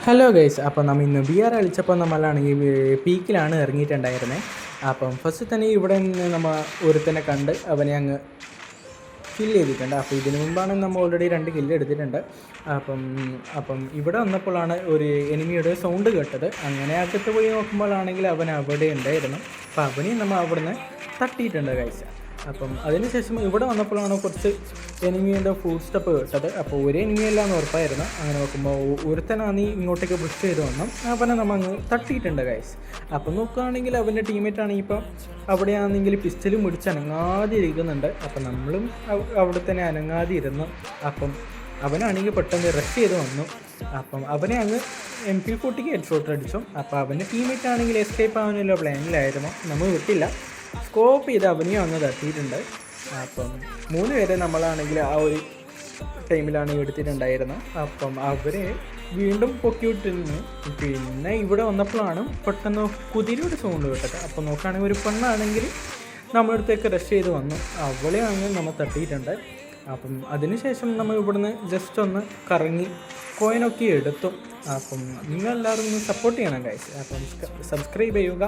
Hello guys, അപ്പോൾ നമ്മൾ ഇന്ന് ബി ആർ കളിച്ചപ്പോൾ നമ്മളാണെങ്കിൽ പീക്കിലാണ് ഇറങ്ങിയിട്ടുണ്ടായിരുന്നത്. അപ്പം ഫസ്റ്റ് തന്നെ ഇവിടെ നിന്ന് നമ്മൾ ഒരുത്തനെ കണ്ട് അവനെ അങ്ങ് കില്ല് ചെയ്തിട്ടുണ്ട്. അപ്പോൾ ഇതിനു മുമ്പാണ് നമ്മൾ ഓൾറെഡി 2 കില്ല് എടുത്തിട്ടുണ്ട്. അപ്പം അപ്പം ഇവിടെ വന്നപ്പോഴാണ് ഒരു എനിമിയുടെ സൗണ്ട് കേട്ടത്. അങ്ങനെ അകത്ത് പോയി നോക്കുമ്പോഴാണെങ്കിൽ അവൻ അവിടെ ഉണ്ടായിരുന്നു. അപ്പോൾ അവനെയും നമ്മൾ അവിടെ നിന്ന് തട്ടിയിട്ടുണ്ട് ഗൈസ്. അപ്പം അതിനുശേഷം ഇവിടെ വന്നപ്പോഴാണ് കുറച്ച് എനിമിയുടെ ഫുഡ് സ്റ്റെപ്പ് കേട്ടത്. അപ്പോൾ ഒരു എനിമിയല്ല എന്ന് ഉറപ്പായിരുന്നു. അങ്ങനെ നോക്കുമ്പോൾ ഒരുത്തനാണ് ഇങ്ങോട്ടേക്ക് പുഷ് ചെയ്ത് വന്നു. അവനെ നമ്മൾ അങ്ങ് തട്ടിയിട്ടുണ്ട് ഗൈസ്. അപ്പം നോക്കുകയാണെങ്കിൽ അവൻ്റെ ടീമേറ്റാണെങ്കിൽ ഇപ്പം അവിടെയാണെങ്കിൽ പിസ്റ്റലും പിടിച്ച് അനങ്ങാതെ ഇരിക്കുന്നുണ്ട്. അപ്പം നമ്മളും അവിടെ തന്നെ അനങ്ങാതെ ഇരുന്നു. അപ്പം അവനാണെങ്കിൽ പെട്ടെന്ന് റഷ് ചെയ്ത് വന്നു. അപ്പം അവനെ അങ്ങ് MP40 ഹെഡ് ഷോട്ട് അടിച്ചു. അപ്പോൾ അവൻ്റെ ടീമേറ്റ് ആണെങ്കിൽ എസ്കേപ്പ് ആവാനുള്ള പ്ലാനിലായിരുന്നു. നമ്മൾ വിട്ടില്ല, സ്കോപ്പ് ചെയ്ത് അവനെയും അങ്ങ് തട്ടിയിട്ടുണ്ട്. അപ്പം 3 പേരെ നമ്മളാണെങ്കിൽ ആ ഒരു ടൈമിലാണ് എടുത്തിട്ടുണ്ടായിരുന്നത്. അപ്പം അവരെ വീണ്ടും പൊക്കിവിട്ടിരുന്നു. പിന്നെ ഇവിടെ വന്നപ്പോഴാണ് പെട്ടെന്ന് കുതിരയുടെ സൗണ്ട് കേട്ടത്. അപ്പം നോക്കുകയാണെങ്കിൽ ഒരു പെണ്ണാണെങ്കിൽ നമ്മുടെ അടുത്തേക്ക് റഷ് ചെയ്ത് വന്നു. അവളെ അങ്ങ് നമ്മൾ തട്ടിയിട്ടുണ്ട്. അപ്പം അതിനുശേഷം നമ്മൾ ഇവിടുന്ന് ജസ്റ്റ് ഒന്ന് കറങ്ങി കോയിനൊക്കെ എടുത്തു. അപ്പം നിങ്ങളെല്ലാവരും ഒന്ന് സപ്പോർട്ട് ചെയ്യണം ഗൈസ്. അപ്പം സബ്സ്ക്രൈബ് ചെയ്യുക,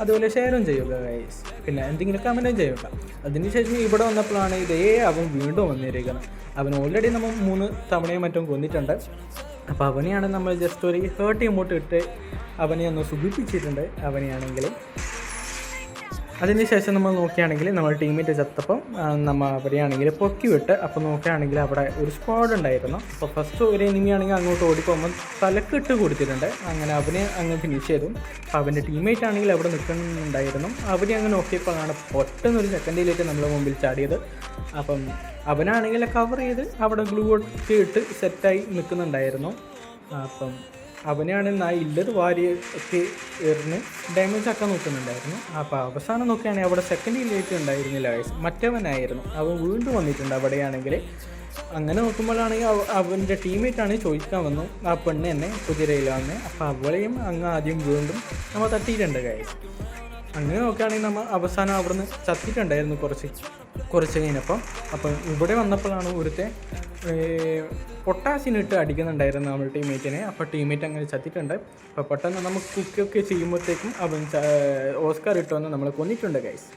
അതുപോലെ ഷെയറും ചെയ്യുക ഗൈസ്. പിന്നെ എന്തെങ്കിലും കമൻറ്റും ചെയ്യുക. അതിനുശേഷം ഇവിടെ വന്നപ്പോഴാണ് അവൻ വീണ്ടും വന്നിരിക്കുന്നത്. അവൻ ഓൾറെഡി നമ്മൾ 3 തവണയും മറ്റും കൊന്നിട്ടുണ്ട്. അപ്പോൾ അവനെയാണ് നമ്മൾ ജസ്റ്റ് ഒരു ഹേർട്ട് ഇമോട്ട് ഇട്ട് അവനെ ഒന്ന് സുഖിപ്പിച്ചിട്ടുണ്ട്. അവനെയാണെങ്കിൽ അതിനുശേഷം നമ്മൾ നോക്കുകയാണെങ്കിൽ നമ്മൾ ടീമേറ്റ് ചത്തപ്പം നമ്മൾ അവരെയാണെങ്കിൽ പൊക്കി വിട്ട്. അപ്പോൾ നോക്കുകയാണെങ്കിൽ അവിടെ ഒരു സ്ക്വാഡ് ഉണ്ടായിരുന്നു. അപ്പോൾ ഫസ്റ്റ് ഒരു എനിമിയാണെങ്കിൽ അങ്ങോട്ട് ഓടിപ്പോകുമ്പോൾ തലക്കിട്ട് കൊടുത്തിട്ടുണ്ട്. അങ്ങനെ അവനെ അങ്ങ് ഫിനിഷ് ചെയ്തു. അപ്പോൾ അവൻ്റെ ടീമേറ്റ് ആണെങ്കിൽ അവിടെ നിൽക്കുന്നുണ്ടായിരുന്നു. അവരെ അങ്ങ് നോക്കിയപ്പോഴാണ് പെട്ടെന്നൊരു സെക്കൻഡിലേക്ക് നമ്മളെ മുമ്പിൽ ചാടിയത്. അപ്പം അവനാണെങ്കിൽ കവർ ചെയ്ത് അവിടെ ഗ്ലൂ ഒക്കെ ഇട്ട് സെറ്റായി നിൽക്കുന്നുണ്ടായിരുന്നു. അപ്പം അവനെയാണ് ഇല്ലത് വാരി ഒക്കെ എറിഞ്ഞ് ഡാമേജ് ആക്കാൻ നോക്കുന്നുണ്ടായിരുന്നു. അപ്പോൾ അവസാനം നോക്കുകയാണെങ്കിൽ അവിടെ സെക്കൻഡിലേക്ക് ഉണ്ടായിരുന്നില്ല ഗൈസ്, മറ്റവനായിരുന്നു. അവൻ വീണ്ടും വന്നിട്ടുണ്ട് അവിടെയാണെങ്കിൽ. അങ്ങനെ നോക്കുമ്പോഴാണെങ്കിൽ അവൻ്റെ ടീമേറ്റാണ് ചോദിക്കാൻ വന്നു, ആ പെണ്ണ് തന്നെ കുതിരയിലാണ്. അപ്പോൾ അവളെയും അങ്ങ് ആദ്യം വീണ്ടും നമ്മൾ തട്ടിയിട്ടുണ്ട് ഗൈസ്. അങ്ങനെ നോക്കുകയാണെങ്കിൽ നമ്മൾ അവസാനം അവിടുന്ന് ചത്തിട്ടുണ്ടായിരുന്നു കുറച്ച് കഴിഞ്ഞപ്പം. അപ്പം ഇവിടെ വന്നപ്പോഴാണ് ഒരുത്തെ പൊട്ടാസിനിട്ട് അടിക്കുന്നുണ്ടായിരുന്നു നമ്മൾ ടീമേറ്റിനെ. അപ്പോൾ ടീമേറ്റ് അങ്ങനെ ചത്തിട്ടുണ്ട്. അപ്പോൾ പെട്ടെന്ന് നമുക്ക് കുക്കൊക്കെ ചെയ്യുമ്പോഴത്തേക്കും അവൻ ഓസ്കാർ ഇട്ടുവന്ന് നമ്മൾ കൊന്നിട്ടുണ്ട് ഗൈസ്.